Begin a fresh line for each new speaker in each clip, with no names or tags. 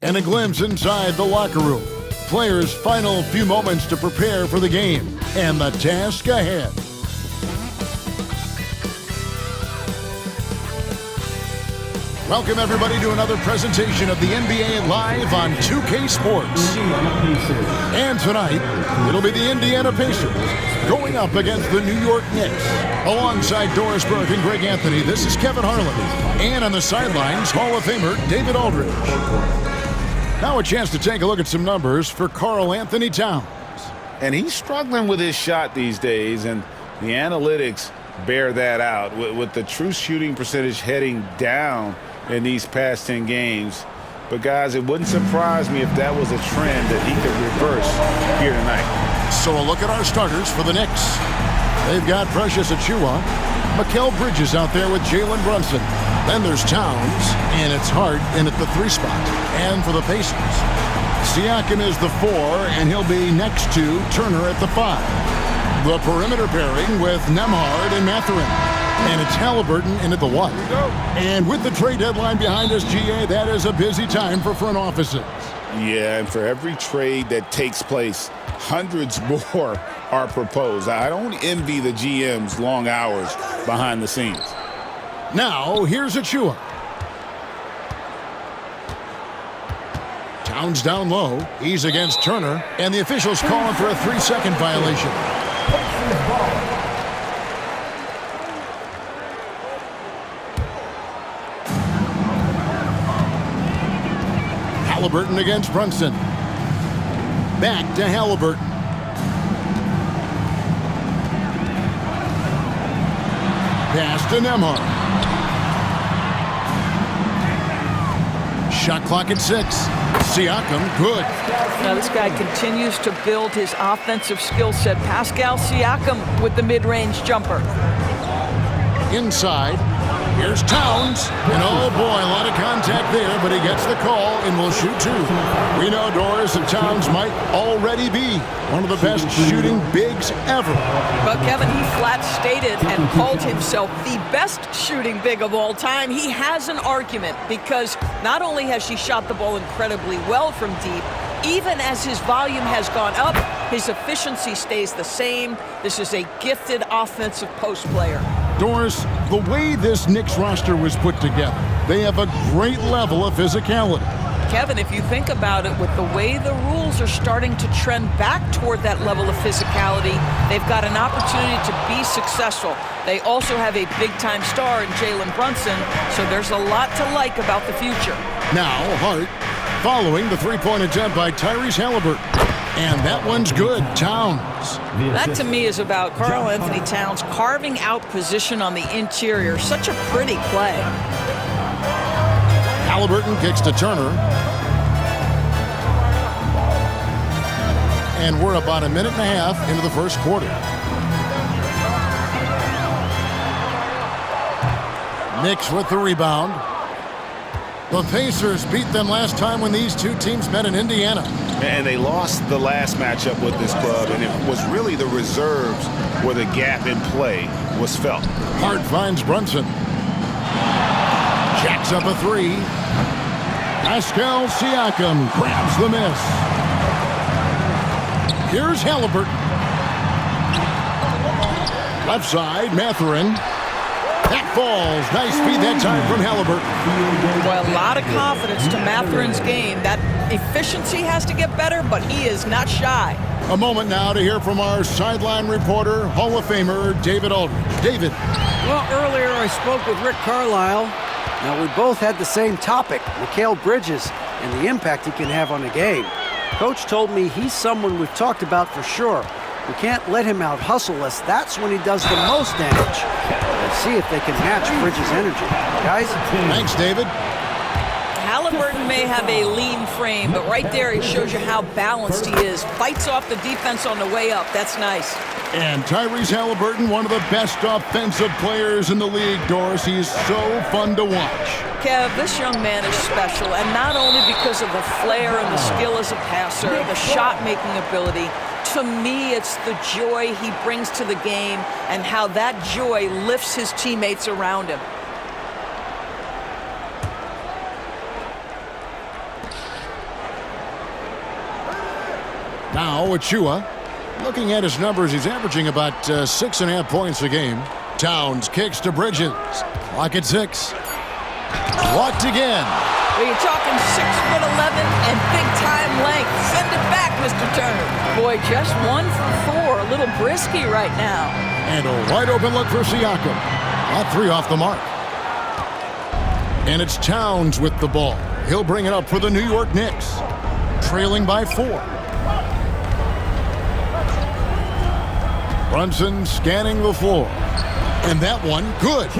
and a glimpse inside the locker room. Players' final few moments to prepare for the game and the task ahead. Welcome, everybody, to another presentation of the NBA Live on 2K Sports. And tonight, it'll be the Indiana Pacers going up against the New York Knicks. Alongside Doris Burke and Greg Anthony, this is Kevin Harlan. And on the sidelines, Hall of Famer David Aldridge. Now a chance to take a look at some numbers for Karl Anthony Towns.
And he's struggling with his shot these days, and the analytics bear that out, with the true shooting percentage heading down in these past 10 games. But guys, it wouldn't surprise me if that was a trend that he could reverse here tonight.
So a look at our starters for the Knicks. They've got Precious Achiuwa, Mikal Bridges out there with Jalen Brunson. Then there's Towns, and it's Hart in at the 3 spot. And for the Pacers, Siakam is the 4, and he'll be next to Turner at the 5. The perimeter pairing with Nembhard and Mathurin. And it's Halliburton in at the 1. And with the trade deadline behind us, GA, that is a busy time for front offices.
Yeah, and for every trade that takes place, hundreds more are proposed. I don't envy the GM's long hours behind the scenes.
Now, here's Achiuwa. Towns down low. He's against Turner. And the officials calling for a 3-second violation. Halliburton against Brunson. Back to Halliburton. Pass to Nembhard. Shot clock at 6. Siakam, good.
Now this guy continues to build his offensive skill set. Pascal Siakam with the mid-range jumper.
Inside. Here's Towns. And oh boy, a lot of contact there, but he gets the call and will shoot 2. We know, Doris, that Towns might already be one of the best shooting bigs ever.
But Kevin, he flat stated and called himself the best shooting big of all time. He has an argument because not only has she shot the ball incredibly well from deep, even as his volume has gone up, his efficiency stays the same. This is a gifted offensive post player.
Doris, the way this Knicks roster was put together, they have a great level of physicality.
Kevin, if you think about it, with the way the rules are starting to trend back toward that level of physicality, they've got an opportunity to be successful. They also have a big-time star in Jalen Brunson, so there's a lot to like about the future.
Now, Hart, following the 3-point attempt by Tyrese Halliburton. And that one's good. Towns.
That, to me, is about Karl Anthony Towns carving out position on the interior. Such a pretty play.
Halliburton kicks to Turner. And we're about a minute and a half into the first quarter. Knicks with the rebound. The Pacers beat them last time when these two teams met in Indiana.
And they lost the last matchup with this club, and it was really the reserves where the gap in play was felt.
Hart finds Brunson. Jacks up a 3. Pascal Siakam grabs the miss. Here's Halliburton. Left side, Mathurin. That falls. Nice feed that time from Halliburton.
Well, a lot of confidence to Mathurin's game. That efficiency has to get better, but he is not shy.
A moment now to hear from our sideline reporter, Hall of Famer David Aldridge. David.
Well, earlier I spoke with Rick Carlisle. Now, we both had the same topic, Mikal Bridges, and the impact he can have on the game. Coach told me he's someone we've talked about for sure. We can't let him out-hustle us. That's when he does the most damage. Let's see if they can match Bridges' energy. Guys?
Thanks, David.
Halliburton may have a lean frame, but right there he shows you how balanced he is. Fights off the defense on the way up. That's nice.
And Tyrese Halliburton, one of the best offensive players in the league, Doris. He is so fun to watch.
Kev, this young man is special, and not only because of the flair and the skill as a passer, the shot-making ability. To me, it's the joy he brings to the game and how that joy lifts his teammates around him.
Now Achua. Looking at his numbers, he's averaging about 6.5 points a game. Towns kicks to Bridges. Clock at 6. Blocked again.
Well, you're talking 6'11" and big-time length. Send it back, Mr. Turner. Boy, just 1 for 4. A little brisky right now.
And a wide-open look for Siakam. That 3 off the mark. And it's Towns with the ball. He'll bring it up for the New York Knicks. Trailing by 4. Brunson scanning the floor. And that one, good.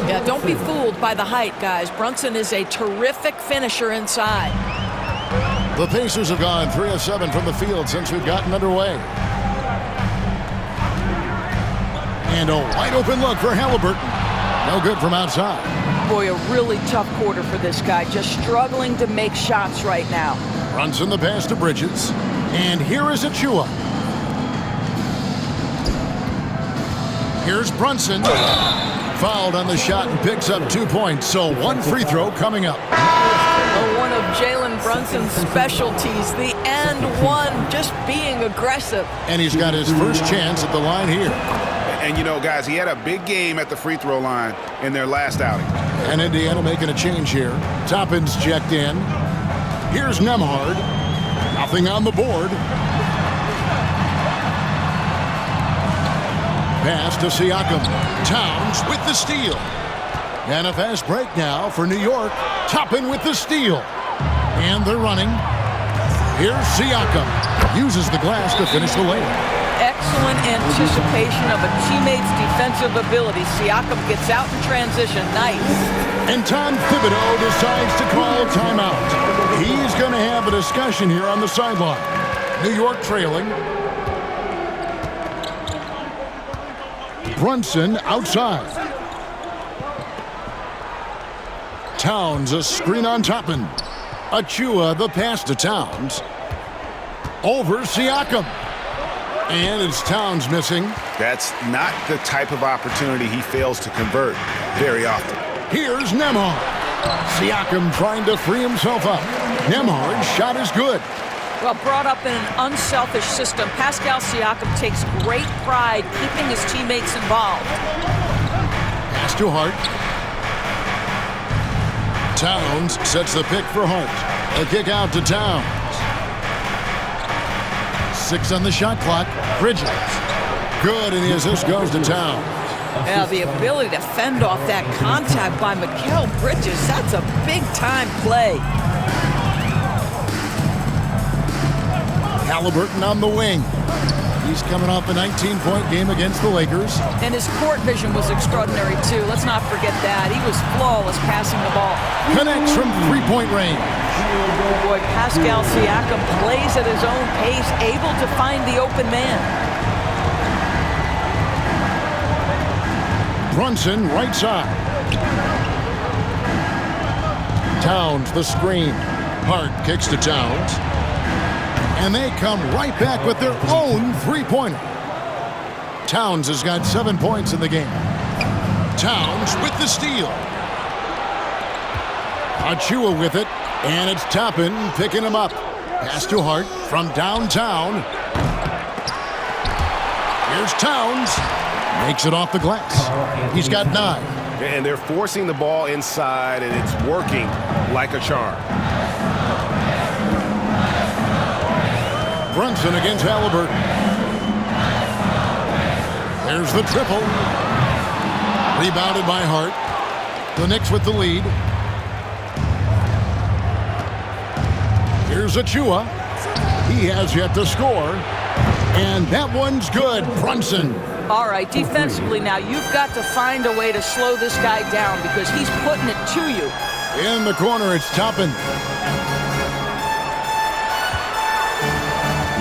Yeah, don't be fooled by the height, guys. Brunson is a terrific finisher inside.
The Pacers have gone 3 of 7 from the field since we've gotten underway. And a wide-open look for Halliburton. No good from outside.
Boy, a really tough quarter for this guy. Just struggling to make shots right now.
Brunson the pass to Bridges. And here is Achua. Here's Brunson. Fouled on the shot and picks up 2 points. So 1 free throw coming up.
One of Jalen Brunson's specialties, the and one, just being aggressive.
And he's got his first chance at the line here.
And, you know, guys, he had a big game at the free throw line in their last outing.
And Indiana making a change here. Toppin's checked in. Here's Nembhard. Nothing on the board. Pass to Siakam. Towns with the steal. And a fast break now for New York. Toppin with the steal. And they're running. Here's Siakam. Uses the glass to finish the layup.
Excellent anticipation of a teammate's defensive ability. Siakam gets out in transition. Nice.
And Tom Thibodeau decides to call timeout. He's going to have a discussion here on the sideline. New York trailing. Brunson outside. Towns a screen on Toppin. Achua the pass to Towns. Over Siakam. And it's Towns missing.
That's not the type of opportunity he fails to convert very often.
Here's Nembhard. Siakam trying to free himself up. Nembhard's shot is good.
Well, brought up in an unselfish system, Pascal Siakam takes great pride keeping his teammates involved.
Pass to Hart. Towns sets the pick for Hart. A kick out to Towns. 6 on the shot clock. Bridges. Good, and the assist goes to Towns.
Yeah, the ability to fend off that contact by Mikal Bridges, that's a big-time play.
Halliburton on the wing. He's coming off a 19-point game against the Lakers.
And his court vision was extraordinary, too. Let's not forget that. He was flawless passing the ball.
Connects from three-point range.
Boy, Pascal Siakam plays at his own pace, able to find the open man.
Brunson, right side. Towns, the screen. Hart kicks to Towns. And they come right back with their own three-pointer. Towns has got 7 points in the game. Towns with the steal. Achua with it. And it's Toppin picking him up. Pass to Hart from downtown. Here's Towns. Makes it off the glass. He's got 9.
And they're forcing the ball inside, and it's working like a charm.
Brunson against Halliburton. There's the triple. Rebounded by Hart. The Knicks with the lead. Here's Achua. He has yet to score. And that one's good. Brunson.
All right, defensively now, you've got to find a way to slow this guy down because he's putting it to you.
In the corner, it's Toppin.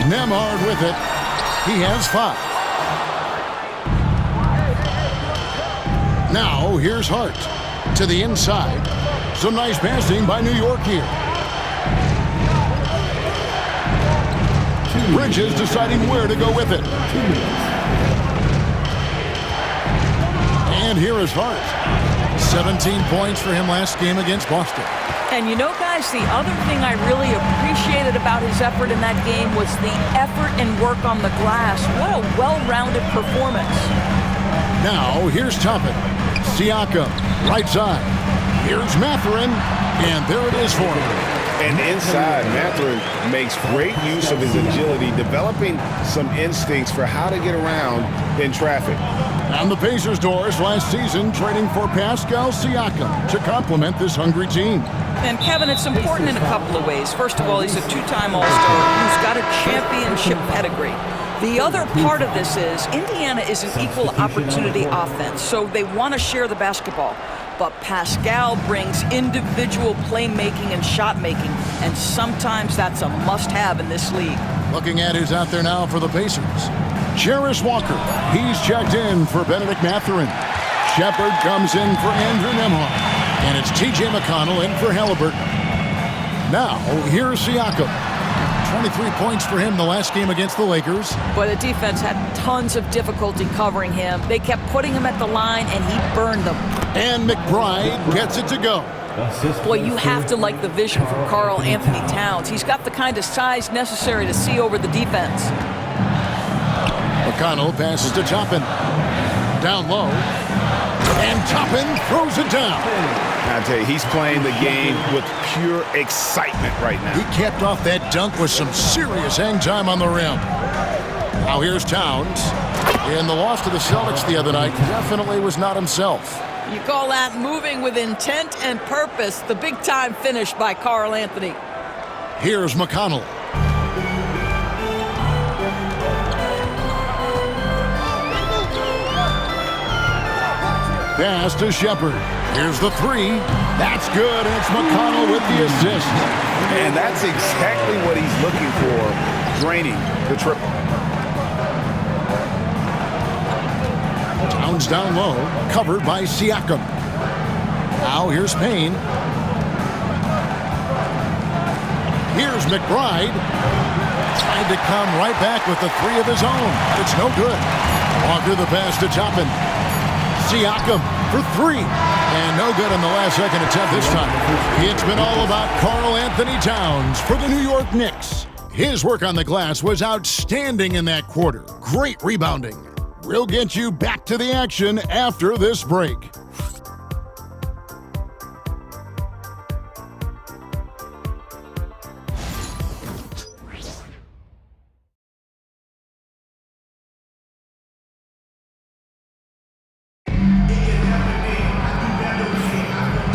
Nembhard with it. He has 5. Now, here's Hart. To the inside. Some nice passing by New York here. Bridges deciding where to go with it. And here is Hart. 17 points for him last game against Boston.
And you know, guys, the other thing I really appreciated about his effort in that game was the effort and work on the glass. What a well-rounded performance.
Now, here's Toppin. Siakam, right side. Here's Mathurin, and there it is for him.
And inside, Mathurin makes great use of his agility, developing some instincts for how to get around in traffic.
On the Pacers' doors last season, trading for Pascal Siakam to complement this hungry team.
And, Kevin, it's important in a couple of ways. First of all, he's a two-time All-Star who's got a championship pedigree. The other part of this is Indiana is an equal opportunity offense, so they want to share the basketball. But Pascal brings individual playmaking and shot making, and sometimes that's a must-have in this league.
Looking at who's out there now for the Pacers. Jarris Walker, he's checked in for Benedict Mathurin. Shepard comes in for Andrew Nembhard. And it's T.J. McConnell in for Halliburton. Now, here's Siakam. 23 points for him the last game against the Lakers.
But the defense had tons of difficulty covering him. They kept putting him at the line, and he burned them.
And McBride gets it to go.
Boy, you have to like the vision from Karl Anthony Towns. He's got the kind of size necessary to see over the defense.
McConnell passes to Toppin. Down low. And Toppin throws it down.
I tell you, he's playing the game with pure excitement right now.
He kept off that dunk with some serious hang time on the rim. Now here's Towns. In the loss to the Celtics the other night, definitely was not himself.
You call that moving with intent and purpose. The big-time finish by Karl Anthony.
Here's McConnell. Pass to Shepard. Here's the three. That's good, and it's McConnell with the assist.
And that's exactly what he's looking for, draining the triple.
Towns down low, covered by Siakam. Now here's Payne. Here's McBride. Trying to come right back with the three of his own. It's no good. Walker the pass to Toppin. Siakam for three. And no good in the last second attempt this time. It's been all about Karl Anthony Towns for the New York Knicks. His work on the glass was outstanding in that quarter. Great rebounding. We'll get you back to the action after this break.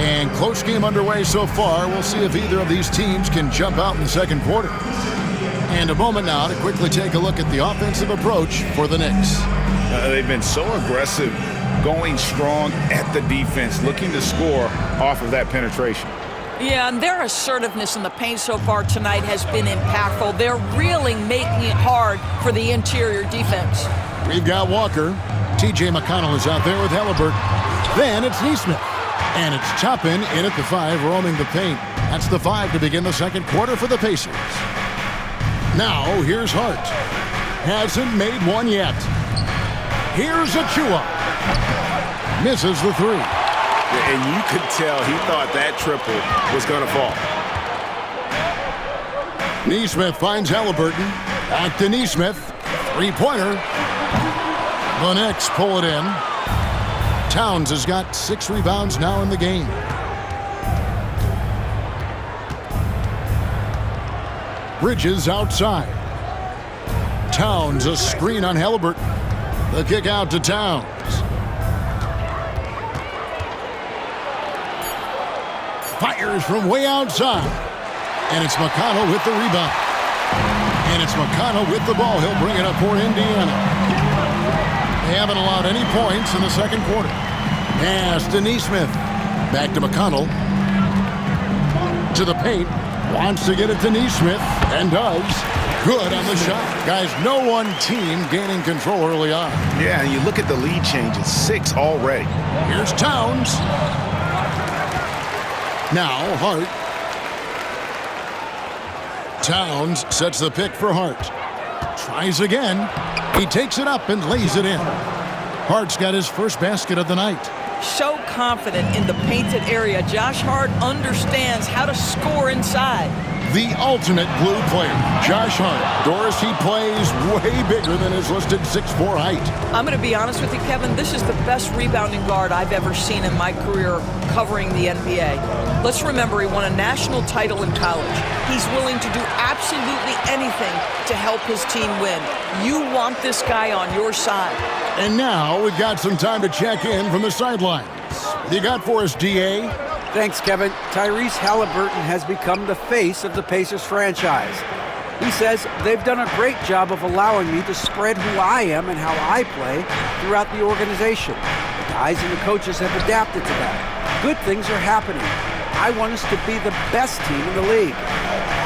And close game underway so far. We'll see if either of these teams can jump out in the second quarter. And a moment now to quickly take a look at the offensive approach for the Knicks.
They've been so aggressive, going strong at the defense, looking to score off of that penetration.
Yeah, and their assertiveness in the paint so far tonight has been impactful. They're really making it hard for the interior defense.
We've got Walker. T.J. McConnell is out there with Halliburton. Then it's Nesmith. And it's Toppin in at the 5, roaming the paint. That's the 5 to begin the second quarter for the Pacers. Now, here's Hart. Hasn't made one yet. Here's Achua. Misses the 3.
And you could tell he thought that triple was going to fall.
Nesmith finds Halliburton. Back to Nesmith. Three-pointer. The Knicks pull it in. Towns has got 6 rebounds now in the game. Bridges outside. Towns a screen on Halliburton. The kick out to Towns. Fires from way outside. And it's McConnell with the rebound. And it's McConnell with the ball. He'll bring it up for Indiana. They haven't allowed any points in the second quarter. Pass to Nesmith. Back to McConnell. To the paint. Wants to get it to Nesmith. And does. Good on the shot. Guys, no one team gaining control early on.
Yeah, and you look at the lead changes. 6 already.
Here's Towns. Now Hart. Towns sets the pick for Hart. Tries again. He takes it up and lays it in. Hart's got his first basket of the night.
so confident in the painted area. Josh Hart understands how to score inside.
The ultimate glue player, Josh Hart. Doris, he plays way bigger than his listed 6'4" height.
I'm going to be honest with you, Kevin. This is the best rebounding guard I've ever seen in my career covering the NBA. Let's remember, he won a national title in college. He's willing to do absolutely anything to help his team win. You want this guy on your side.
And now we've got some time to check in from the sidelines. What you got for us, D.A.?
Thanks, Kevin. Tyrese Halliburton has become the face of the Pacers franchise. He says they've done a great job of allowing me to spread who I am and how I play throughout the organization. The guys and the coaches have adapted to that. Good things are happening. I want us to be the best team in the league.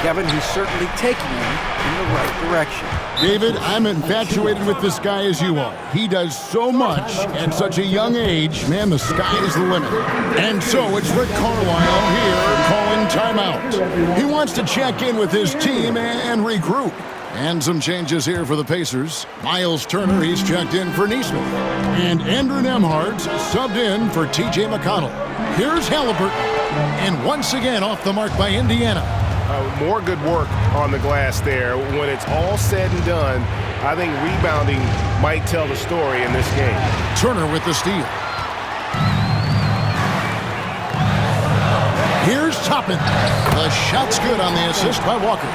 Kevin, he's certainly taking me in the right direction.
David, I'm infatuated with this guy as you are. He does so much at such a young age. Man, the sky is the limit. And so it's Rick Carlisle here calling timeout. He wants to check in with his team and regroup. And some changes here for the Pacers. Miles Turner, he's checked in for Neesmith. And Andrew Nembhard subbed in for T.J. McConnell. Here's Halliburton. And once again off the mark by Indiana.
More good work on the glass there. When it's all said and done, I think rebounding might tell the story in this game.
Turner with the steal. Here's Toppin. The shot's good on the assist by Walker.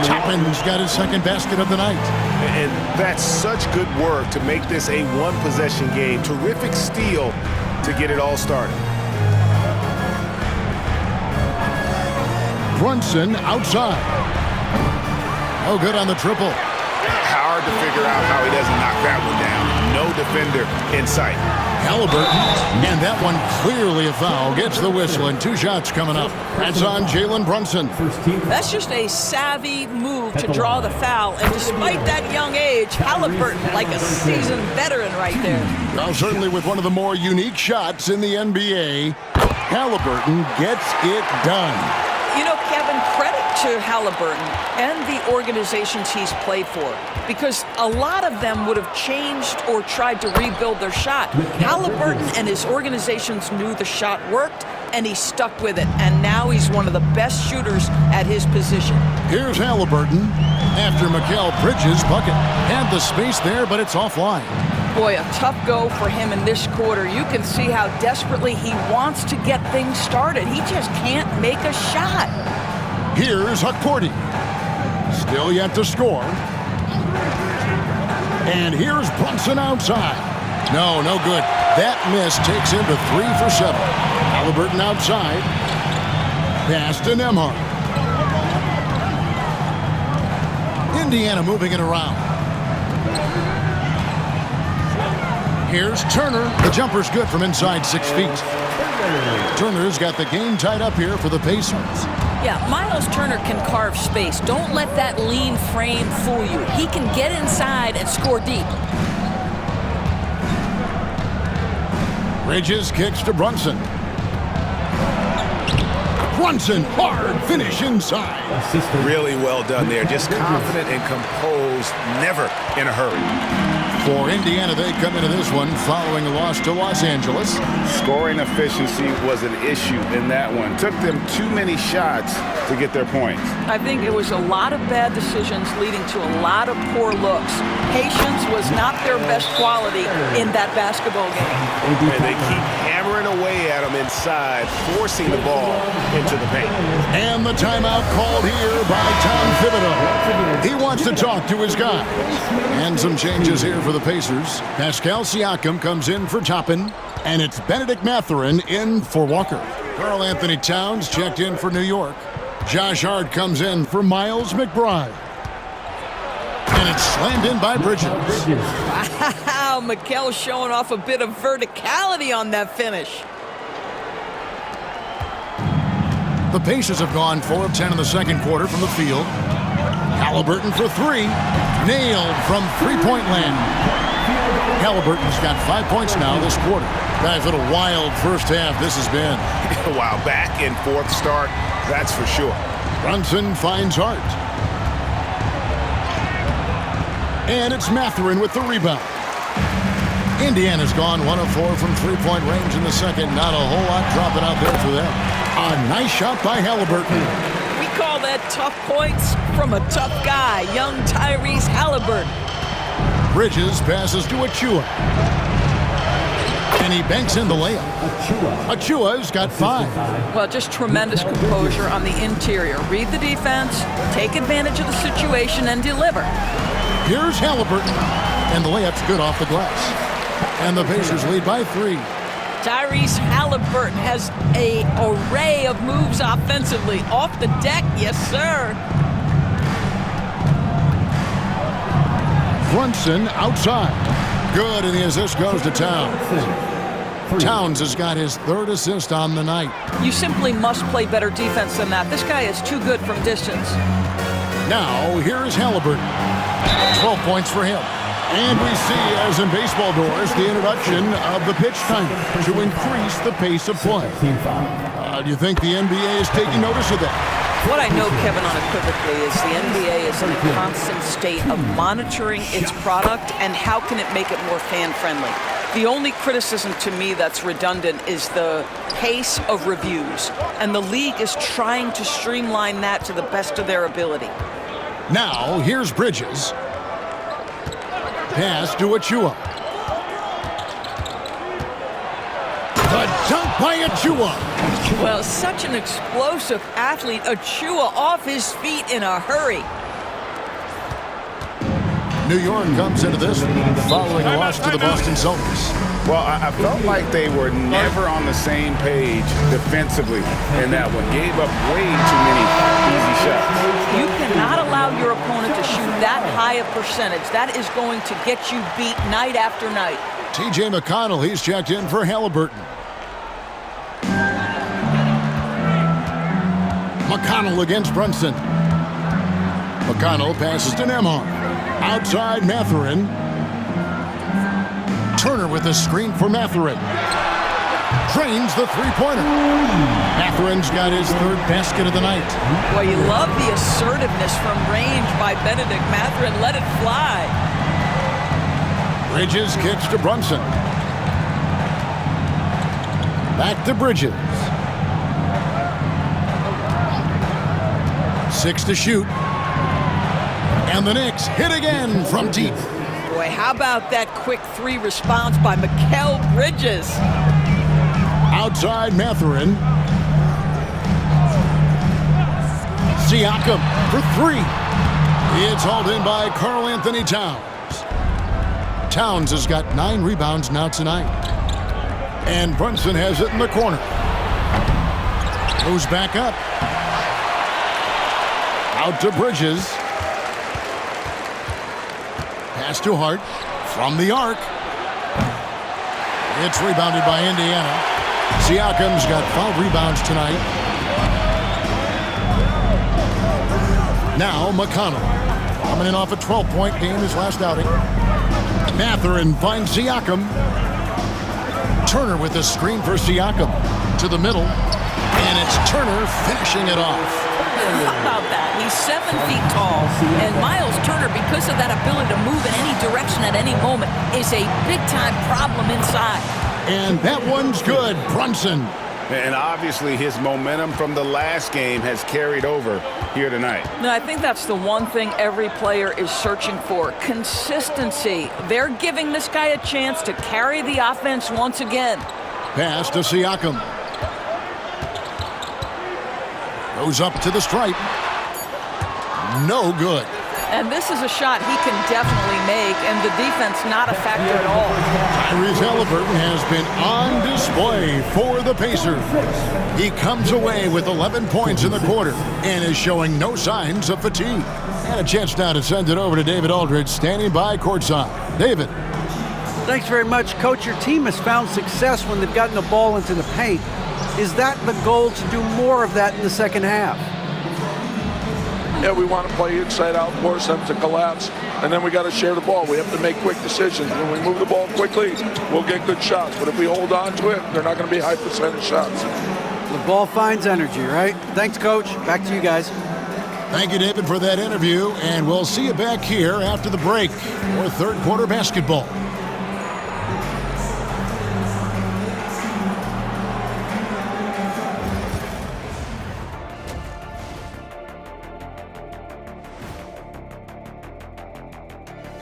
Toppin's got his second basket of the night.
And that's such good work to make this a one-possession game. Terrific steal to get it all started.
Brunson outside. Oh, good on the triple.
Hard to figure out how he doesn't knock that one down. No defender in sight.
Halliburton, and that one clearly a foul. Gets the whistle, and 2 shots coming up. That's on Jalen Brunson.
That's just a savvy move to draw the foul. And despite that young age, Halliburton, like a seasoned veteran right there.
Well, certainly with one of the more unique shots in the NBA, Halliburton gets it done.
You know, Kevin, credit to Halliburton and the organizations he's played for, because a lot of them would have changed or tried to rebuild their shot. Halliburton and his organizations knew the shot worked, and he stuck with it, and now he's one of the best shooters at his position.
Here's Halliburton after Mikal Bridges' bucket. Had the space there, but it's offline.
Boy, a tough go for him in this quarter. You can see how desperately he wants to get things started. He just can't make a shot.
Here's Hukporti. Still yet to score. And here's Brunson outside. No good. That miss takes him to 3 for 7. Halliburton outside. Pass to Nembhard. Indiana moving it around. Here's Turner. The jumper's good from inside 6 feet. Turner's got the game tied up here for the Pacers.
Yeah, Miles Turner can carve space. Don't let that lean frame fool you. He can get inside and score deep.
Bridges kicks to Brunson. Brunson, hard finish inside.
Really well done there. Just confident and composed, never in a hurry.
For Indiana, they come into this one following a loss to Los Angeles.
Scoring efficiency was an issue in that one. Took them too many shots to get their points.
I think it was a lot of bad decisions leading to a lot of poor looks. Patience was not their best quality in that basketball game.
And they keep hammering away at them inside, forcing the ball into the paint.
And the timeout called here by Tom Thibodeau. He wants to talk to his guys. And some changes here for the Pacers. Pascal Siakam comes in for Toppin, and it's Benedict Mathurin in for Walker. Karl Anthony Towns checked in for New York. Josh Hart comes in for Miles McBride. And it's slammed in by Bridges.
Wow, Mikal showing off a bit of verticality on that finish.
The Pacers have gone 4 of 10 in the second quarter from the field. Halliburton for 3. Nailed from three-point land. Halliburton's got 5 points now this quarter. Guys, what a wild first half this has been.
Wow, back and forth start, that's for sure.
Brunson finds Hart. And it's Mathurin with the rebound. Indiana's gone 1 of 4 from three-point range in the second. Not a whole lot dropping out there for them. A nice shot by Halliburton.
We call that tough points from a tough guy, young Tyrese Halliburton.
Bridges passes to Achua. And he banks in the layup. Achua's got 5.
Well, just tremendous composure on the interior. Read the defense, take advantage of the situation, and deliver.
Here's Halliburton. And the layup's good off the glass. And the Pacers lead by 3.
Tyrese Halliburton has an array of moves offensively. Off the deck, yes, sir.
Brunson outside. Good, and the assist goes to Towns. Towns has got his 3rd assist on the night.
You simply must play better defense than that. This guy is too good from distance.
Now, here's Halliburton. 12 points for him. And we see, as in baseball doors, the introduction of the pitch timer to increase the pace of play. Do you think the NBA is taking notice of that?
What I know, Kevin, unequivocally, is the NBA is in a constant state of monitoring its product and how can it make it more fan-friendly. The only criticism to me that's redundant is the pace of reviews, and the league is trying to streamline that to the best of their ability.
Now, here's Bridges. Pass to Achua. The dunk by Achua.
Well, such an explosive athlete. Achua off his feet in a hurry.
New York comes into this following a loss to the Boston Celtics.
Well, I felt like they were never on the same page defensively in that one. Gave up way too many easy shots.
You cannot allow your opponent to shoot that high a percentage. That is going to get you beat night after night.
T.J. McConnell, he's checked in for Halliburton. McConnell against Brunson. McConnell passes to Nembhard. Outside Mathurin. Turner with a screen for Mathurin. Drains the three-pointer. Mathurin's got his 3rd basket of the night.
Well, you love the assertiveness from range by Benedict Mathurin. Let it fly.
Bridges kicks to Brunson. Back to Bridges. 6 to shoot. And the Knicks hit again from deep.
Boy, how about that quick 3 response by Mikal Bridges?
Outside Mathurin. Siakam for 3. It's hauled in by Karl Anthony Towns. Towns has got 9 rebounds now tonight. And Brunson has it in the corner. Goes back up. Out to Bridges. Pass to Hart from the arc. It's rebounded by Indiana. Siakam's got 5 rebounds tonight. Now McConnell coming in off a 12-point game his last outing. Mathurin finds Siakam. Turner with a screen for Siakam to the middle. And it's Turner finishing it off.
How about that? He's 7 feet tall, and Miles Turner, because of that ability to move in any direction at any moment, is a big-time problem inside.
And that one's good. Brunson.
And obviously his momentum from the last game has carried over here tonight.
No, I think that's the one thing every player is searching for. Consistency. They're giving this guy a chance to carry the offense once again.
Pass to Siakam. Goes up to the stripe. No good.
And this is a shot he can definitely make, and the defense not a factor at all.
Tyrese Halliburton has been on display for the Pacers. He comes away with 11 points in the quarter and is showing no signs of fatigue. And a chance now to send it over to David Aldridge, standing by courtside. David.
Thanks very much, Coach. Your team has found success when they've gotten the ball into the paint. Is that the goal, to do more of that in the second half?
Yeah, we want to play inside out, force them to collapse, and then we got to share the ball. We have to make quick decisions. When we move the ball quickly, we'll get good shots. But if we hold on to it, they're not going to be high percentage shots.
The ball finds energy, right? Thanks, Coach. Back to you guys.
Thank you, David, for that interview, and we'll see you back here after the break for third quarter basketball.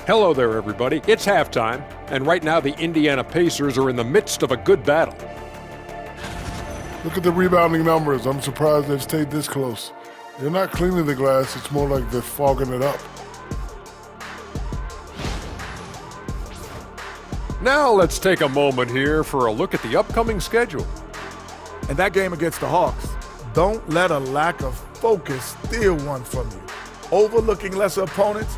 Hello there, everybody. It's halftime, and right now the Indiana Pacers are in the midst of a good battle.
Look at the rebounding numbers. I'm surprised they've stayed this close. They're not cleaning the glass. It's more like they're fogging it up.
Now let's take a moment here for a look at the upcoming schedule.
And that game against the Hawks, don't let a lack of focus steal one from you. Overlooking lesser opponents,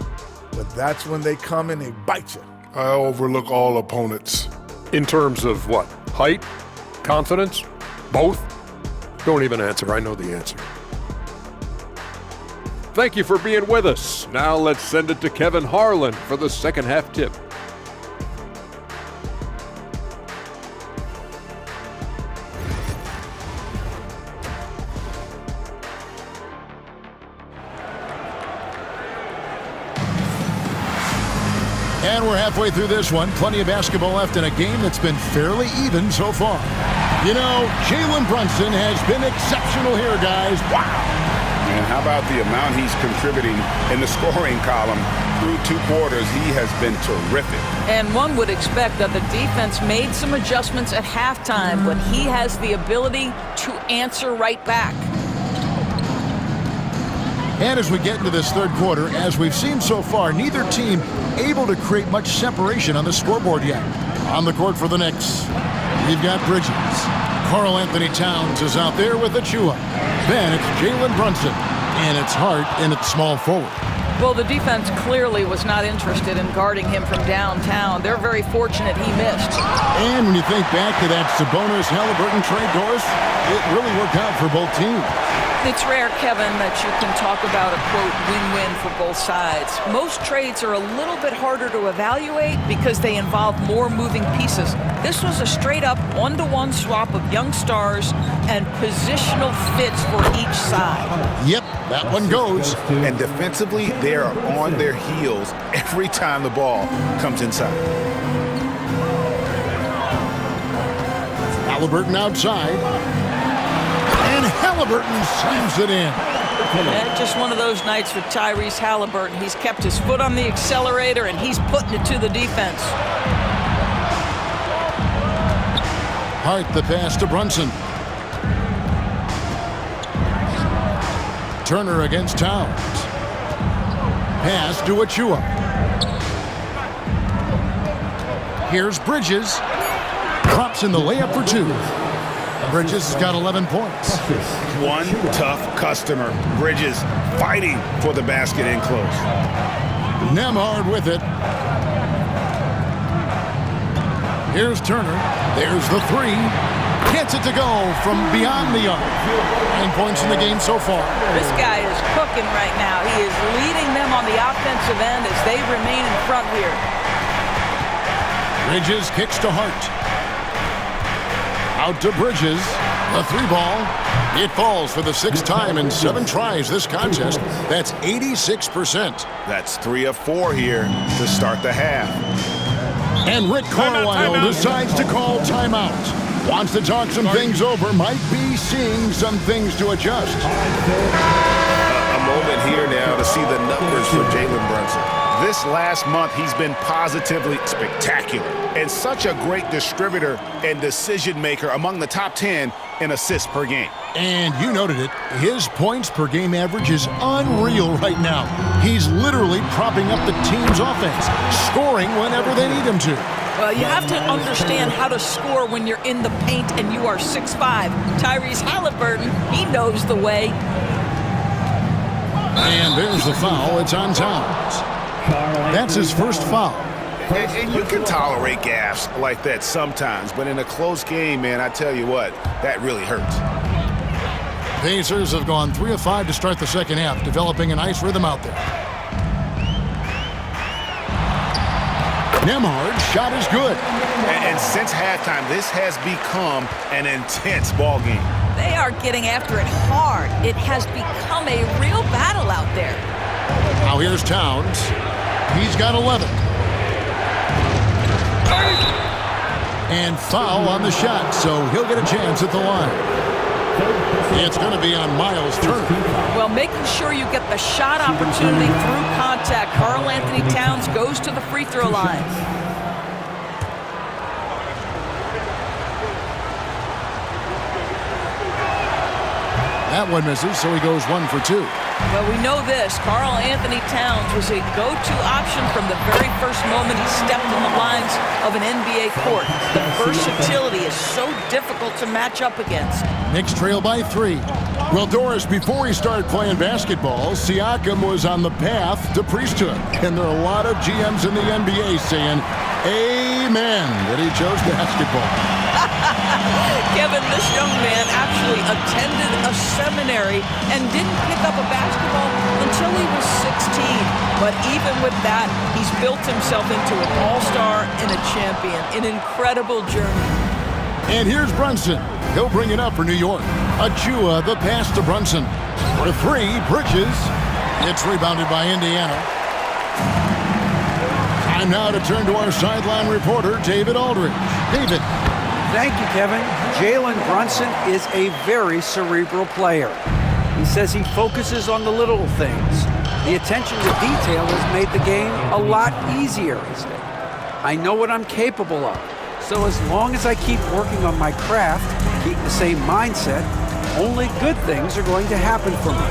but that's when they come and they bite you.
I overlook all opponents.
In terms of what? Height? Confidence? Both? Don't even answer. I know the answer. Thank you for being with us. Now let's send it to Kevin Harlan for the second half tip.
And we're halfway through this one. Plenty of basketball left in a game that's been fairly even so far. You know, Jalen Brunson has been exceptional here, guys. Wow.
And how about the amount he's contributing in the scoring column? Through 2 quarters, he has been terrific.
And one would expect that the defense made some adjustments at halftime, but he has the ability to answer right back.
And as we get into this third quarter, as we've seen so far, neither team able to create much separation on the scoreboard yet. On the court for the Knicks, we've got Bridges. Karl Anthony Towns is out there with Achua. Then it's Jalen Brunson, and it's Hart in at small forward.
Well, the defense clearly was not interested in guarding him from downtown. They're very fortunate he missed.
And when you think back to that Sabonis-Halliburton trade, Doris, it really worked out for both teams.
It's rare, Kevin, that you can talk about a, quote, win-win for both sides. Most trades are a little bit harder to evaluate because they involve more moving pieces. This was a straight-up one-to-one swap of young stars and positional fits for each side.
Yep, that one goes.
And defensively, they are on their heels every time the ball comes inside.
Halliburton outside. And Halliburton slams it in.
Yeah, just one of those nights for Tyrese Halliburton. He's kept his foot on the accelerator, and he's putting it to the defense.
Hart the pass to Brunson. Turner against Towns. Pass to Achua. Here's Bridges. Drops in the layup for 2. Bridges has got 11 points.
One tough customer. Bridges fighting for the basket in close.
Nembhard with it. Here's Turner. There's the 3. Gets it to go from beyond the arc. 9 points in the game so far.
This guy is cooking right now. He is leading them on the offensive end as they remain in front here.
Bridges kicks to Hart. Out to Bridges. The 3-ball. It falls for the 6th time in 7 tries this contest. That's 86%.
That's 3 of 4 here to start the half.
And Rick Carlisle decides to call timeout. Wants to talk some things over. Might be seeing some things to adjust.
A moment here now to see the numbers for Jalen Brunson. This last month, he's been positively spectacular and such a great distributor and decision maker among the top 10 in assists per game.
And you noted it, his points per game average is unreal right now. He's literally propping up the team's offense, scoring whenever they need him to.
Well, you have to understand how to score when you're in the paint and you are 6'5". Tyrese Halliburton, he knows the way.
And there's the foul. It's on Towns. That's his first foul.
And you can tolerate gaffes like that sometimes, but in a close game, man, I tell you what, that really hurts.
Pacers have gone 3 of 5 to start the second half, developing a nice rhythm out there. Nembhard's shot is good.
And since halftime, this has become an intense ball game.
They are getting after it hard. It has become a real battle out there.
Now here's Towns. He's got 11. And foul on the shot, so he'll get a chance at the line. It's going to be on Miles Turner.
Well, making sure you get the shot opportunity through contact. Karl Anthony Towns goes to the free throw line.
That one misses, so he goes 1 for 2.
Well, we know this. Karl Anthony Towns was a go-to option from the very first moment he stepped in the lines of an NBA court. The versatility is so difficult to match up against.
Knicks trail by 3. Well, Doris, before he started playing basketball, Siakam was on the path to priesthood. And there are a lot of GMs in the NBA saying, amen, that he chose basketball.
Kevin, this young man actually attended a seminary and didn't pick up a basketball until he was 16. But even with that, he's built himself into an all-star and a champion. An incredible journey.
And here's Brunson. He'll bring it up for New York. Achua, the pass to Brunson. For 3, Bridges. It's rebounded by Indiana. Time now to turn to our sideline reporter, David Aldridge. David.
Thank you, Kevin. Jalen Brunson is a very cerebral player. He says he focuses on the little things. The attention to detail has made the game a lot easier, he said. I know what I'm capable of. So as long as I keep working on my craft, keep the same mindset, only good things are going to happen for me.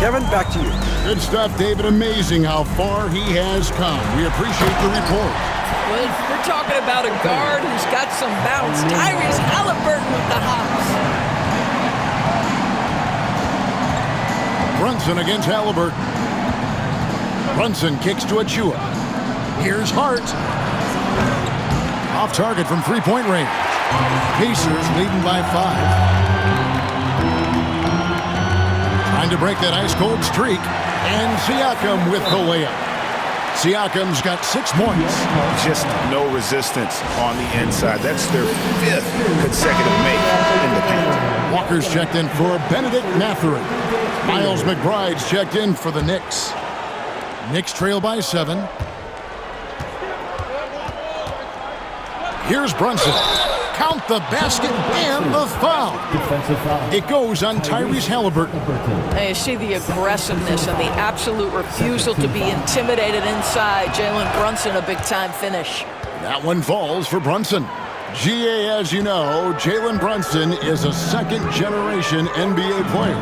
Kevin, back to you.
Good stuff, David. Amazing how far he has come. We appreciate the report.
Well, we're talking about a guard who's got some bounce. Tyrese Halliburton with the hops.
Brunson against Halliburton. Brunson kicks to Achua. Here's Hart. Off target from three-point range. Pacers leading by 5. Trying to break that ice-cold streak. And Siakam with the layup. Siakam's got 6 points.
Just no resistance on the inside. That's their 5th consecutive make in the paint.
Walker's checked in for Benedict Mathurin. Miles McBride's checked in for the Knicks. Knicks trail by 7. Here's Brunson. Count the basket and the foul. It goes on Tyrese Halliburton.
And you see the aggressiveness and the absolute refusal to be intimidated inside. Jalen Brunson, a big-time finish.
That one falls for Brunson. GA, as you know, Jalen Brunson is a second-generation NBA player.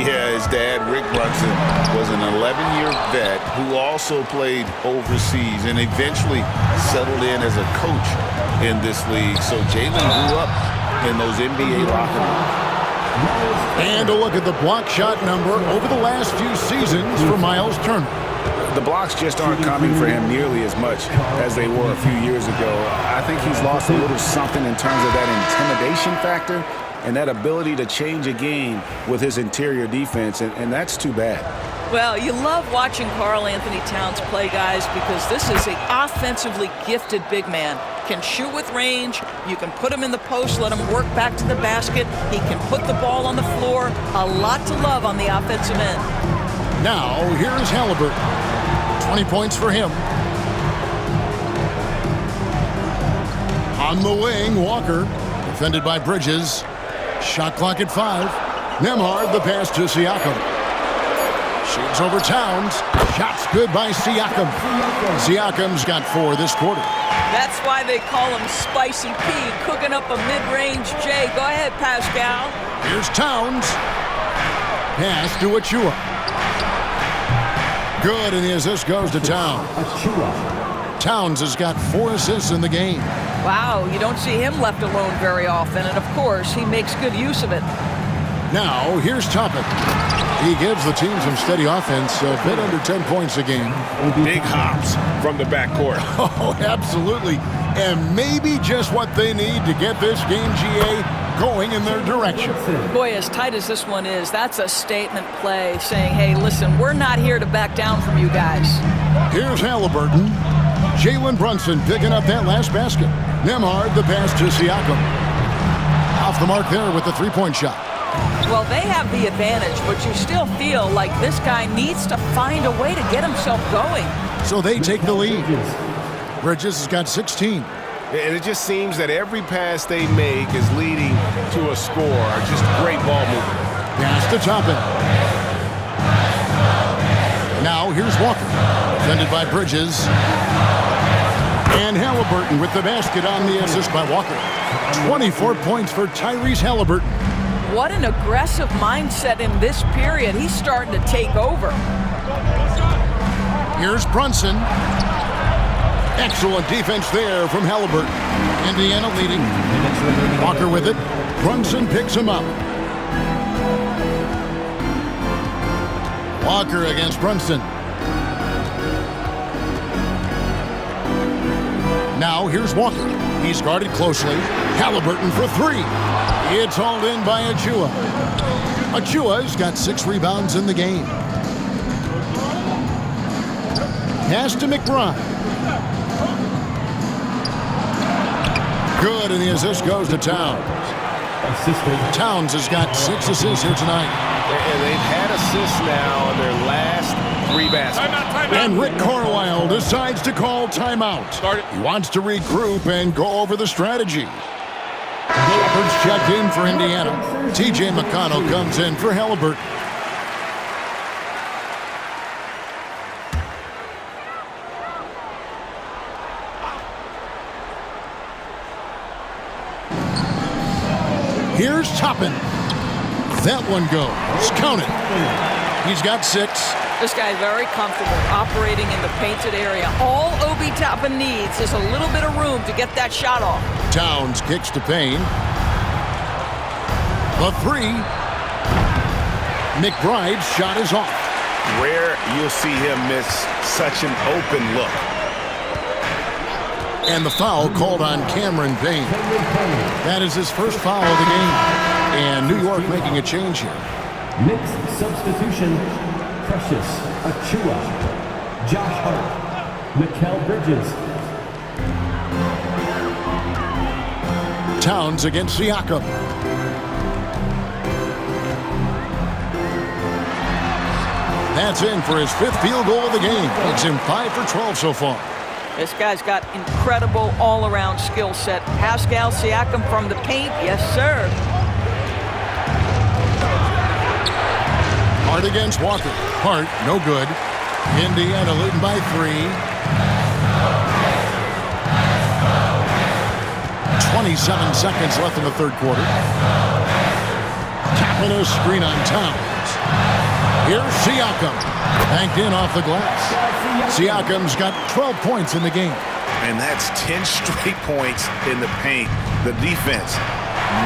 Yeah, his dad, Rick Brunson, was an 11-year vet who also played overseas and eventually settled in as a coach in this league. So Jalen grew up in those NBA locker rooms.
And a look at the block shot number over the last few seasons for Miles Turner.
The blocks just aren't coming for him nearly as much as they were a few years ago. I think he's lost a little something in terms of that intimidation factor and that ability to change a game with his interior defense, and that's too bad.
Well, you love watching Karl Anthony Towns play, guys, because this is an offensively gifted big man. Can shoot with range. You can put him in the post, let him work back to the basket. He can put the ball on the floor. A lot to love on the offensive end.
Now, here's Halliburton. 20 points for him. On the wing, Walker, defended by Bridges. Shot clock at 5. Nembhard, the pass to Siakam. Shoots over Towns. Shots good by Siakam. Siakam's got 4 this quarter.
That's why they call him Spicy P, cooking up a mid-range J. Go ahead, Pascal.
Here's Towns. Pass to Achua. Good, and the assist goes to Towns. Towns has got 4 assists in the game.
Wow, you don't see him left alone very often, and of course, he makes good use of it.
Now, here's Toppin. He gives the team some steady offense, a bit under 10 points a game.
Big hops from the backcourt.
Oh, absolutely. And maybe just what they need to get this game, GA, going in their direction.
Boy, as tight as this one is, that's a statement play saying, hey, listen, we're not here to back down from you guys.
Here's Halliburton. Jalen Brunson picking up that last basket. Nembhard, the pass to Siakam. Off the mark there with the three-point shot.
Well, they have the advantage, but you still feel like this guy needs to find a way to get himself going.
So they take the lead. Bridges has got 16.
And it just seems that every pass they make is leading to a score. Just great ball movement.
Pass to Toppin. Now here's Walker. Defended by Bridges. And Halliburton with the basket on the assist by Walker. 24 points for Tyrese Halliburton.
What an aggressive mindset in this period. He's starting to take over.
Here's Brunson. Excellent defense there from Halliburton. Indiana leading. Walker with it. Brunson picks him up. Walker against Brunson. Now here's Walker. He's guarded closely. Halliburton for three. It's hauled in by Achua. Achua's got 6 rebounds in the game. Pass to McBride. Good, and the assist goes to Towns. Towns has got 6 assists here tonight.
And they've had assists now on their last 3 baskets.
And Rick Carlisle decides to call timeout. He wants to regroup and go over the strategy. Shepard's checked in for Indiana. T.J. McConnell comes in for Halliburton. Here's Toppin. That one goes. Count it. He's got 6.
This guy's very comfortable operating in the painted area. All Obi Toppin needs is a little bit of room to get that shot off.
Towns kicks to Payne. The 3. McBride's shot is off.
Rare you'll see him miss such an open look.
And the foul called on Cameron Payne. That is his first foul of the game. And New York making a change here.
Knicks substitution. Precious Achua, Josh Hart, Mikal Bridges.
Towns against Siakam. That's in for his 5th field goal of the game. Makes him 5 for 12 so far.
This guy's got incredible all-around skill set. Pascal Siakam from the paint. Yes, sir.
Hart against Walker. Hart, no good. Indiana leading by 3. 27 seconds left in the third quarter. Tapping a screen on Towns. Here's Siakam. Banked in off the glass. Siakam's got 12 points in the game.
And that's 10 straight points in the paint. The defense,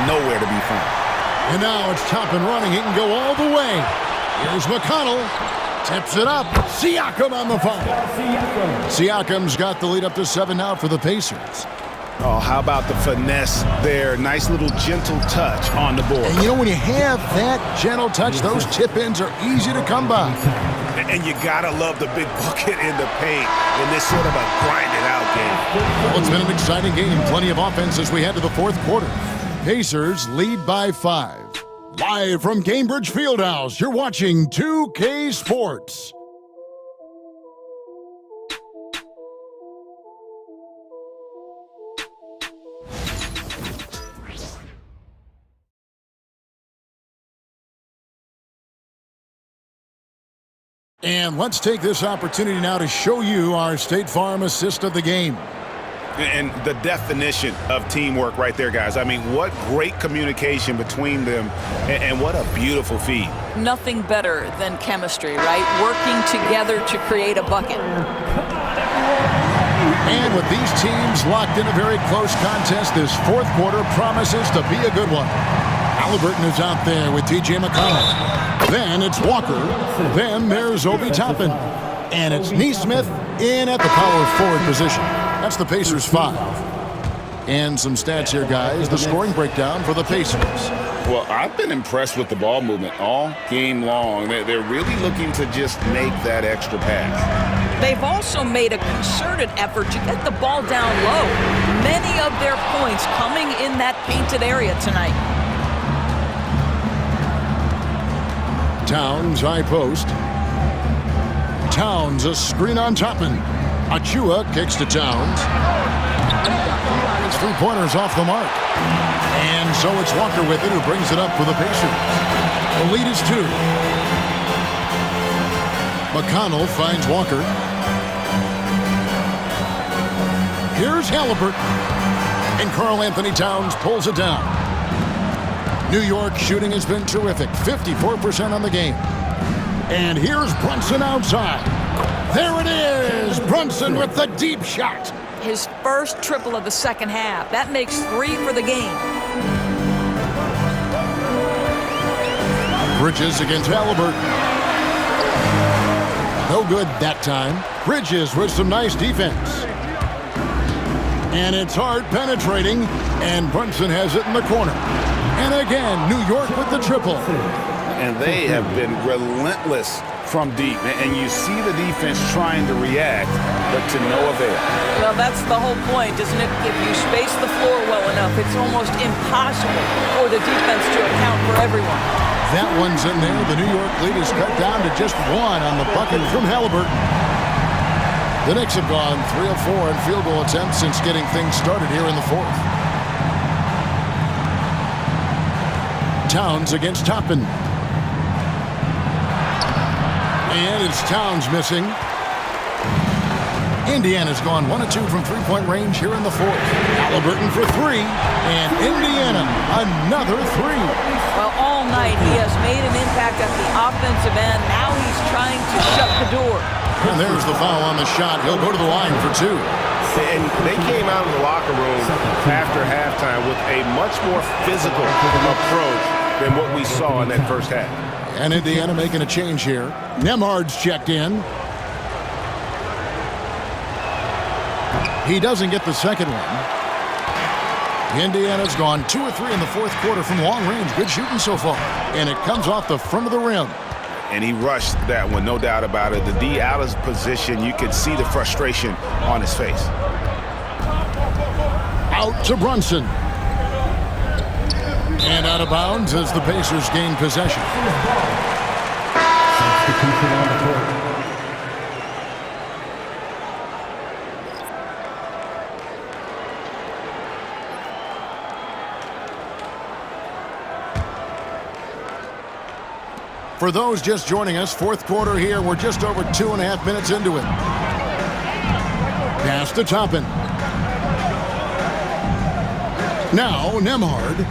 nowhere to be found.
And now it's Toppin running. He can go all the way. Here's McConnell. Tips it up. Siakam on the foul. Siakam's got the lead up to 7 now for the Pacers.
Oh, how about the finesse there? Nice little gentle touch on the board.
And you know, when you have that gentle touch, those tip-ins are easy to come by.
And you gotta love the big bucket in the paint in this sort of a grinded-out game.
Well, it's been an exciting game. Plenty of offense as we head to the fourth quarter. Pacers lead by 5. Live from Cambridge Fieldhouse, you're watching 2K Sports. And let's take this opportunity now to show you our State Farm assist of the game.
And the definition of teamwork right there, guys. I mean, what great communication between them, and what a beautiful feed.
Nothing better than chemistry, right? Working together to create a bucket.
And with these teams locked in a very close contest, this fourth quarter promises to be a good one. Halliburton is out there with T.J. McConnell. Then it's Walker. Then there's Obi Toppin. And it's Neesmith in at the power forward position. That's the Pacers 5. And some stats here, guys. The scoring breakdown for the Pacers.
Well, I've been impressed with the ball movement all game long. They're really looking to just make that extra pass.
They've also made a concerted effort to get the ball down low. Many of their points coming in that painted area tonight.
Towns, high post. Towns, a screen on Toppin. Achua kicks to Towns. His three-pointer's off the mark. And so it's Walker with it who brings it up for the Pacers. The lead is 2. McConnell finds Walker. Here's Halliburton. And Karl Anthony Towns pulls it down. New York shooting has been terrific. 54% on the game. And here's Brunson outside. There it is! Brunson with the deep shot.
His first triple of the second half. That makes 3 for the game.
Bridges against Halliburton. No good that time. Bridges with some nice defense. And it's hard penetrating, and Brunson has it in the corner. And again, New York with the triple.
And they have been relentless from deep. And you see the defense trying to react, but to no avail.
Well, that's the whole point, isn't it? If you space the floor well enough, it's almost impossible for the defense to account for everyone.
That one's in there. The New York lead is cut down to just 1 on the bucket from Halliburton. The Knicks have gone 3 of 4 in field goal attempts since getting things started here in the 4th. Towns against Toppin. And it's Towns missing. Indiana's gone 1 of 2 from three-point range here in the 4th. Halliburton for 3. And Indiana, another 3.
Well, all night he has made an impact at the offensive end. Now he's trying to shut the door.
And there's the foul on the shot. He'll go to the line for 2.
And they came out of the locker room after halftime with a much more physical approach than what we saw in that first half.
And Indiana making a change here. Nembhard's checked in. He doesn't get the second one. Indiana's gone 2 of 3 in the 4th quarter from long range. Good shooting so far. And it comes off the front of the rim.
And he rushed that one, no doubt about it. The D out of position, you could see the frustration on his face.
Out to Brunson. And out of bounds as the Pacers gain possession.
Substitution on the court.
For those just joining us, 4th quarter here. We're just over 2.5 minutes into it. Pass to Toppin. Now Nembhard.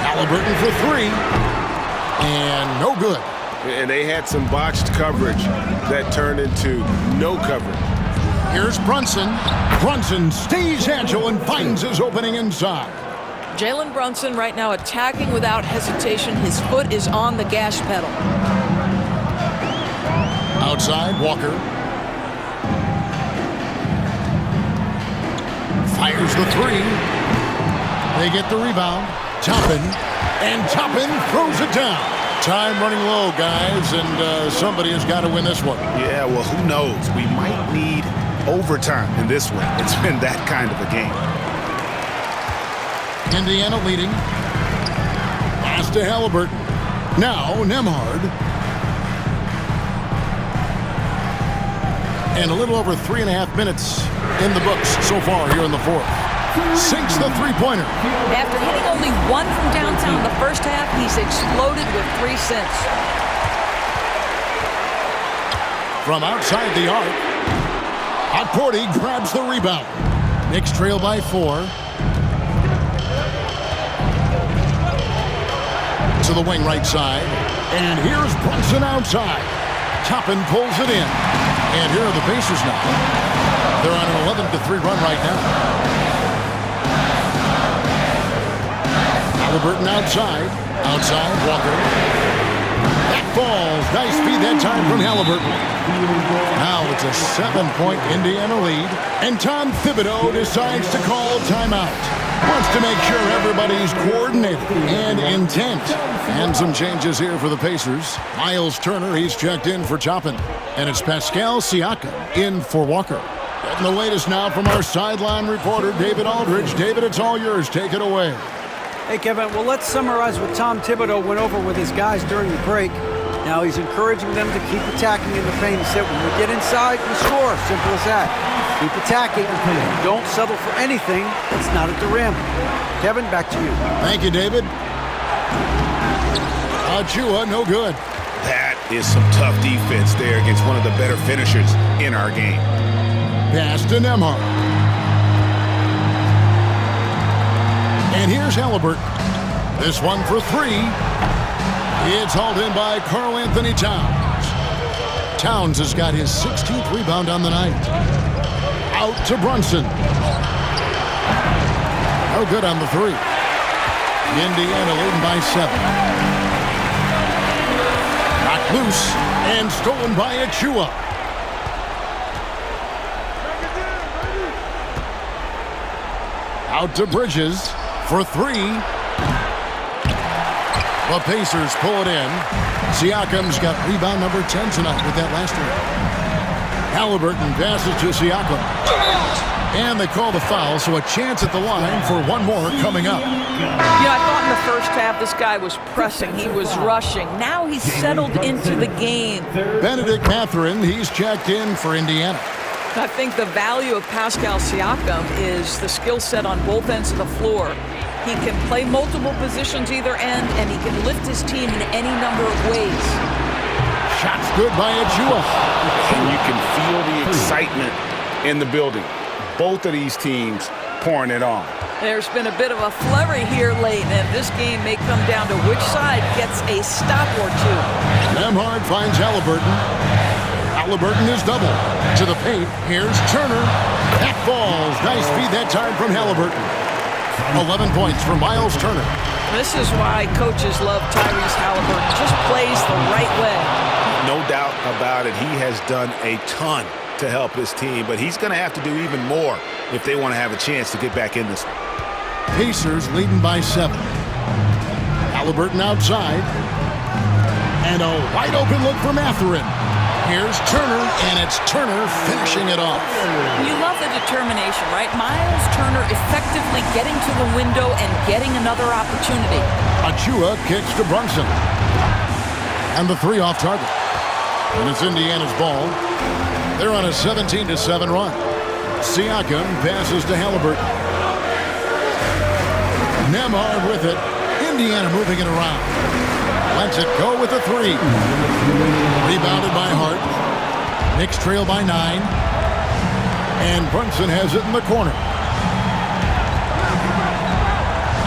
Halliburton for 3. And no good.
And they had some botched coverage that turned into no coverage.
Here's Brunson. Brunson stays agile and finds his opening inside.
Jalen Brunson right now attacking without hesitation. His foot is on the gas pedal.
Outside, Walker. Fires the 3. They get the rebound. Toppin. And Toppin throws it down. Time running low, guys, and somebody has got to win this one.
Yeah, well, who knows? We might need overtime in this one. It's been that kind of a game.
Indiana leading. Pass to Halliburton. Now Nembhard. And a little over 3.5 minutes in the books so far here in the 4th. Sinks the three-pointer.
After hitting only 1 from downtown in the first half, he's exploded with 3 since.
From outside the arc, Atporti grabs the rebound. Knicks trail by 4. To the wing right side. And here's Brunson outside. Toppin pulls it in. And here are the Pacers now. They're on an 11-3 run right now. Halliburton outside. Outside, Walker. That falls. Nice feed that time from Halliburton. Now it's a 7-point Indiana lead. And Tom Thibodeau decides to call timeout. Wants to make sure everybody's coordinated and intent. And some changes here for the Pacers. Miles Turner, he's checked in for Toppin. And it's Pascal Siakam in for Walker. Getting the latest now from our sideline reporter, David Aldridge. David, it's all yours. Take it away.
Hey, Kevin, well, let's summarize what Tom Thibodeau went over with his guys during the break. Now he's encouraging them to keep attacking in the paint. He said, when we get inside, we score. Simple as that. Keep attacking. Don't settle for anything that's not at the rim. Kevin, back to you.
Thank you, David. Achua, no good.
That is some tough defense there against one of the better finishers in our game.
Pass to Nembhard. And here's Halliburton. This one for three. It's hauled in by Karl Anthony Towns. Towns has got his 16th rebound on the night. Out to Brunson. No good on the three. Indiana leading by 7. Knocked loose and stolen by Achua. Out to Bridges for three. The Pacers pull it in. Siakam's got rebound number 10 tonight with that last one. Halliburton passes to Siakam. And they call the foul, so a chance at the line for one more coming up.
I thought in the first half this guy was pressing. He was rushing. Now he's settled into the game.
Benedict Mathurin, he's checked in for Indiana.
I think the value of Pascal Siakam is the skill set on both ends of the floor. He can play multiple positions either end, and he can lift his team in any number of ways.
Shots good by Achua.
And you can feel the excitement in the building. Both of these teams pouring it on.
There's been a bit of a flurry here late, and this game may come down to which side gets a stop or two.
Nembhard finds Halliburton. Halliburton is double. To the paint, here's Turner. That falls. Nice feed that time from Halliburton. 11 points for Miles Turner.
This is why coaches love Tyrese Halliburton. Just plays the right way.
No doubt about it. He has done a ton to help his team, but he's going to have to do even more if they want to have a chance to get back in this.
Pacers leading by 7. Halliburton outside. And a wide open look for Mathurin. Here's Turner, and it's Turner finishing it off.
You love the determination, right? Miles Turner effectively getting to the window and getting another opportunity.
Achua kicks to Brunson. And the three off target. And it's Indiana's ball. They're on a 17-7 run. Siakam passes to Halliburton. Nembhard with it. Indiana moving it around. Lets it go with a three. Rebounded by Hart. Knicks trail by 9. And Brunson has it in the corner.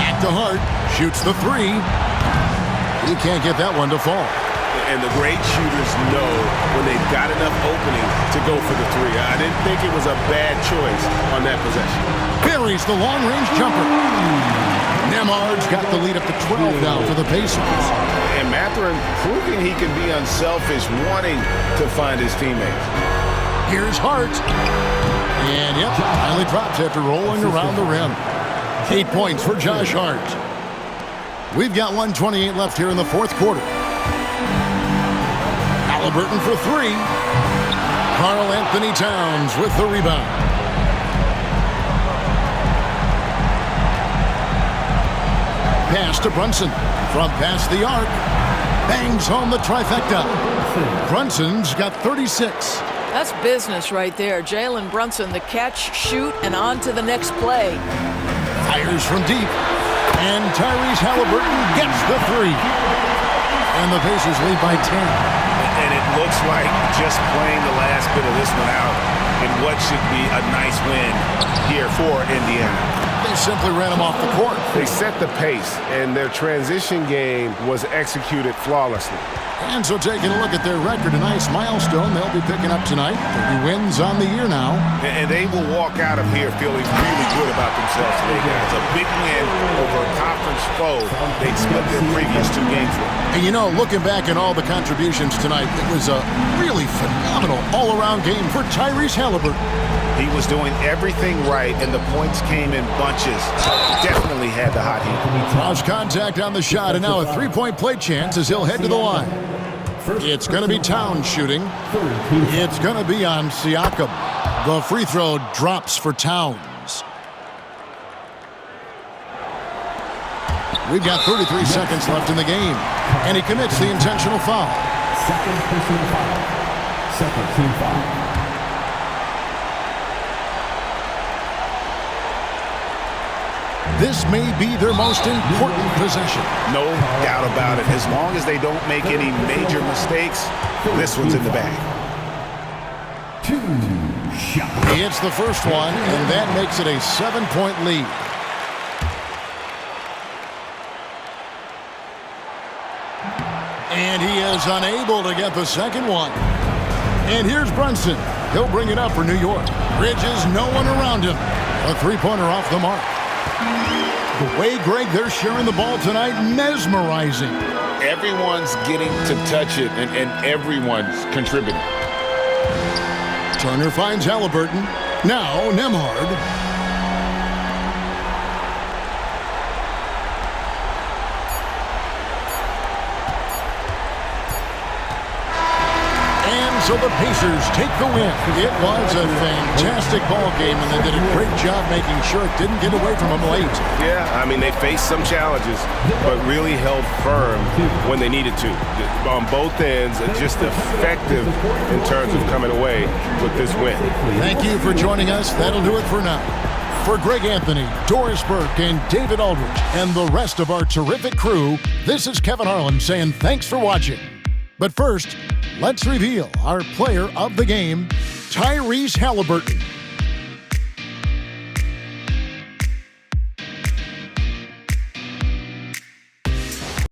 Back to Hart. Shoots the three. He can't get that one to fall.
And the great shooters know when they've got enough opening to go for the three. I didn't think it was a bad choice on that possession.
Buries the long-range jumper. Nembhard's got the lead up to 12 now for the Pacers.
And Mathurin proving he can be unselfish, wanting to find his teammates.
Here's Hart. And, yep, finally drops after rolling around the rim. 8 points for Josh Hart. We've got 1:28 left here in the fourth quarter. Halliburton for three. Karl Anthony Towns with the rebound. Pass to Brunson. From past the arc. Bangs home the trifecta. Brunson's got 36.
That's business right there. Jalen Brunson, the catch, shoot, and on to the next play.
Fires from deep. And Tyrese Halliburton gets the three. And the Pacers lead by 10.
And it looks like just playing the last bit of this one out in what should be a nice win here for Indiana.
They simply ran him off the court.
They set the pace, and their transition game was executed flawlessly.
And so taking a look at their record, a nice milestone they'll be picking up tonight. 30 wins on the year now.
And they will walk out of here feeling really good about themselves today, guys. A big win over a conference foe they'd split their previous 2 games with.
And you know, looking back at all the contributions tonight, it was a really phenomenal all-around game for Tyrese Halliburton.
He was doing everything right, and the points came in bunches. Definitely had the hot hand.
Cross contact on the shot, and now a three-point play chance as he'll head to the line. It's going to be Towns shooting. It's going to be on Siakam. The free throw drops for Towns. We've got 33 seconds left in the game, and he commits the intentional foul.
Second personal foul. Second team foul.
This may be their most important possession.
No doubt about it. As long as they don't make any major mistakes, this one's in the bag.
Two shots.
He hits the first one, and that makes it a 7-point lead. And he is unable to get the second one. And here's Brunson. He'll bring it up for New York. Bridges, no one around him. A three-pointer off the mark. The way, Greg, they're sharing the ball tonight, mesmerizing.
Everyone's getting to touch it, and everyone's contributing.
Turner finds Halliburton. Now Nembhard. So the Pacers take the win. It was a fantastic ball game, and they did a great job making sure it didn't get away from them late.
Yeah, I mean, they faced some challenges, but really held firm when they needed to. On both ends, just effective in terms of coming away with this win.
Thank you for joining us. That'll do it for now. For Greg Anthony, Doris Burke, and David Aldridge, and the rest of our terrific crew, this is Kevin Harlan saying thanks for watching. But first, let's reveal our player of the game, Tyrese Halliburton.